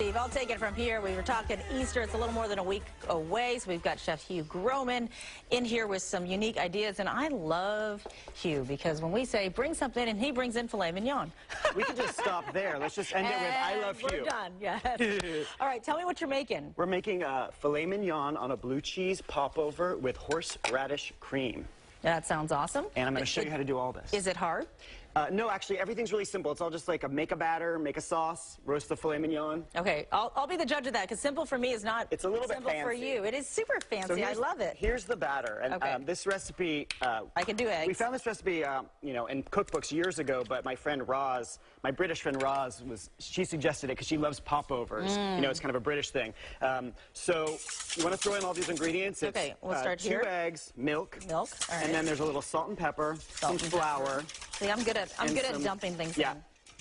Steve, I'll take it from here. We were talking Easter. It's a little more than a week away, so we've got Chef Hugh Groman in here with some unique ideas. And I love Hugh because when we say bring something and he brings in filet mignon. We can just stop there. Let's just end it with I love Hugh. We're done, yes. All right, tell me what you're making. We're making a filet mignon on a blue cheese popover with horseradish cream. That sounds awesome. And I'm going to show you how to do all this. Is it hard? No, actually, everything's really simple. It's all just like make a batter, make a sauce, roast the filet mignon. Okay, I'll be the judge of that because simple for me is not it's a little simple bit fancy. for you. It is super fancy. So I love it. Here's the batter. And okay. This recipe... I can do eggs. We found this recipe, in cookbooks years ago, but my friend Roz, my British friend Roz, she suggested it because she loves popovers. It's kind of a British thing. So you want to throw in all these ingredients. Okay, we'll start here. 2 eggs, milk. All right. And then there's a little salt and pepper, some flour. See, I'm good at dumping things in.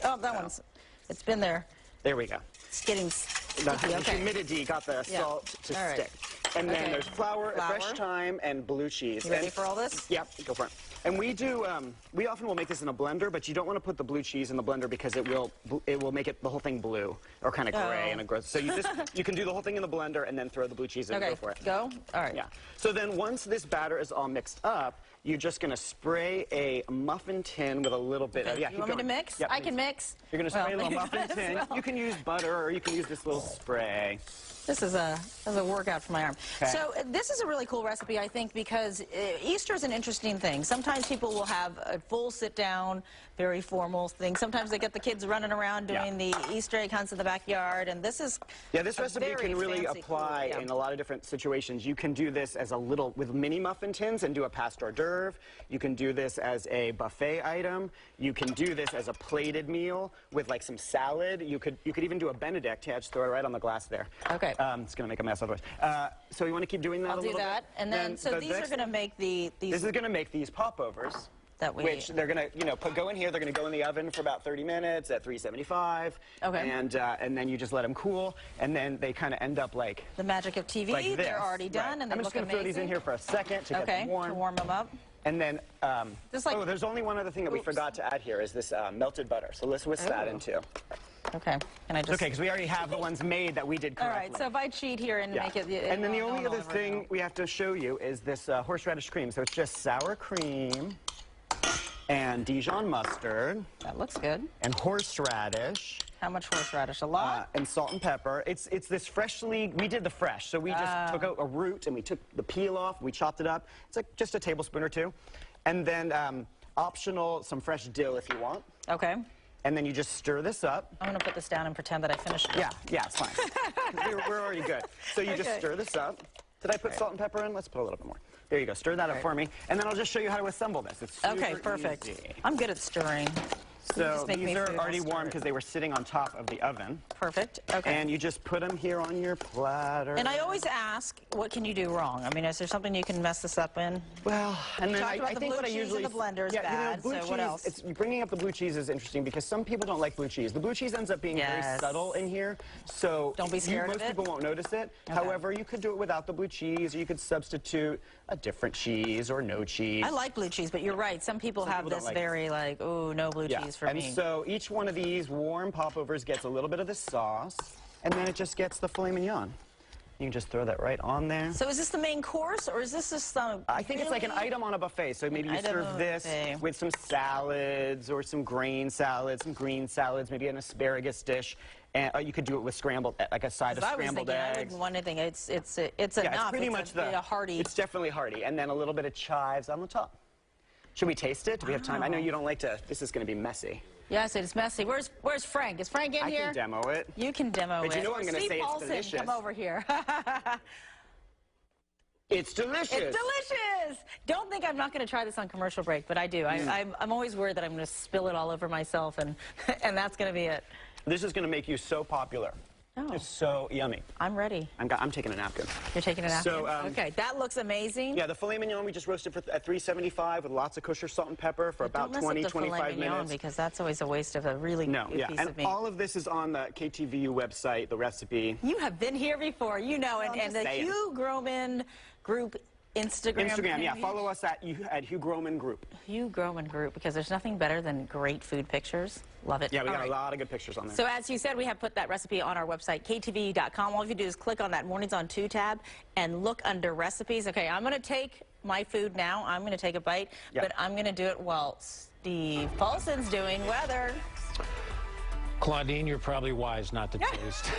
Oh, that one's, it's been there. There we go. It's getting sticky. The humidity got the salt to stick. And then there's flour, fresh thyme, and blue cheese. You ready for all this? Yep, go for it. And we do, we often will make this in a blender, but you don't want to put the blue cheese in the blender because it will make the whole thing blue or kind of gray and gross. So you can do the whole thing in the blender and then throw the blue cheese in and go for it. Go? All right. Yeah. So then once this batter is all mixed up, you're just going to spray a muffin tin with a little bit of, you want me to mix? Yep, I can mix. You're going to spray a little muffin tin. You can use butter or you can use this little spray. This is a workout for my arm. Okay. So this is a really cool recipe, I think, because Easter is an interesting thing. Sometimes people will have a full sit-down, very formal thing. Sometimes they get the kids running around doing the Easter egg hunts in the backyard, and this is this recipe can really apply in a lot of different situations. You can do this as with mini muffin tins and do a past hors d'oeuvre. You can do this as a buffet item. You can do this as a plated meal with like some salad. You could even do a Benedict. Yeah, just throw it right on the glass there. Okay. It's going to make a mess otherwise. So you want to keep doing that I'll do that. And then so these are going to make these. This is going to make these popovers. Which they're going to, go in here. They're going to go in the oven for about 30 minutes at 375. Okay. And then you just let them cool, and then they kind of end up like the magic of TV. Like they're already done, and they look amazing. I'm just going to throw these in here for a second to get them warm. To warm them up. And then, there's only one other thing that we forgot to add here is this melted butter. So let's whisk that in too. Okay. Can I just... Okay, because we already have the ones made that we did correctly. All right, so if I cheat here and make it... And then the only other thing we have to show you is this horseradish cream. So it's just sour cream and Dijon mustard. That looks good. And horseradish. How much horseradish? A lot? And salt and pepper. It's this we did the fresh. So we just took out a root and we took the peel off, we chopped it up. It's like just a tablespoon or 2. And then optional, some fresh dill if you want. Okay. And then you just stir this up. I'm going to put this down and pretend that I finished it. Yeah, it's fine. we're already good. So you just stir this up. Did I put salt and pepper in? Let's put a little bit more. There you go. Stir that up for me. And then I'll just show you how to assemble this. It's super perfect. easy. I'm good at stirring. So these are already warm because they were sitting on top of the oven. Perfect. Okay. And you just put them here on your platter. And I always ask, what can you do wrong? I mean, is there something you can mess this up in? Well, and then I think what I usually... the blender is bad, blue cheese, what else? Bringing up the blue cheese is interesting because some people don't like blue cheese. The blue cheese ends up being very subtle in here, so don't be scared of it. Most people won't notice it. Okay. However, you could do it without the blue cheese, or you could substitute a different cheese or no cheese. I like blue cheese, but you're right. Some people have this very like, oh, no blue cheese for me. And so each one of these warm popovers gets a little bit of the sauce, and then it just gets the filet mignon. You can just throw that right on there. So is this the main course, or is this just some... I think it's like an item on a buffet. So maybe you serve this with some salads or some grain salads, some green salads, maybe an asparagus dish. And you could do it with scrambled, like a side of scrambled eggs. I wouldn't want anything. It's enough. It's pretty much a hearty. It's definitely hearty. And then a little bit of chives on the top. Should we taste it? Do we have time? I know you don't like to. This is going to be messy. Yes, it's messy. Where's Frank? Is Frank in here? I can demo it. You can demo it. But you know I'm going to say it's delicious. Come over here. It's delicious. It's delicious. Don't think I'm not going to try this on commercial break, but I do. I'm always worried that I'm going to spill it all over myself, and that's going to be it. This is going to make you so popular. Oh. It's so yummy. I'm ready. I'm taking a napkin. You're taking a napkin? So, okay, that looks amazing. Yeah, the filet mignon we just roasted at 375 with lots of kosher salt and pepper for about 20, 25 minutes. Because that's always a waste of a really good piece of meat. And all of this is on the KTVU website, the recipe. You have been here before, you know, and the Hugh Groman group Instagram, yeah. Follow us at Hugh Groman Group. Hugh Groman Group, because there's nothing better than great food pictures. Love it. Yeah, we got a lot of good pictures on there. So as you said, we have put that recipe on our website, ktv.com. All you do is click on that Mornings on 2 tab and look under recipes. Okay, I'm going to take my food now. I'm going to take a bite, but I'm going to do it while Steve Paulson's doing weather. Claudine, you're probably wise not to taste.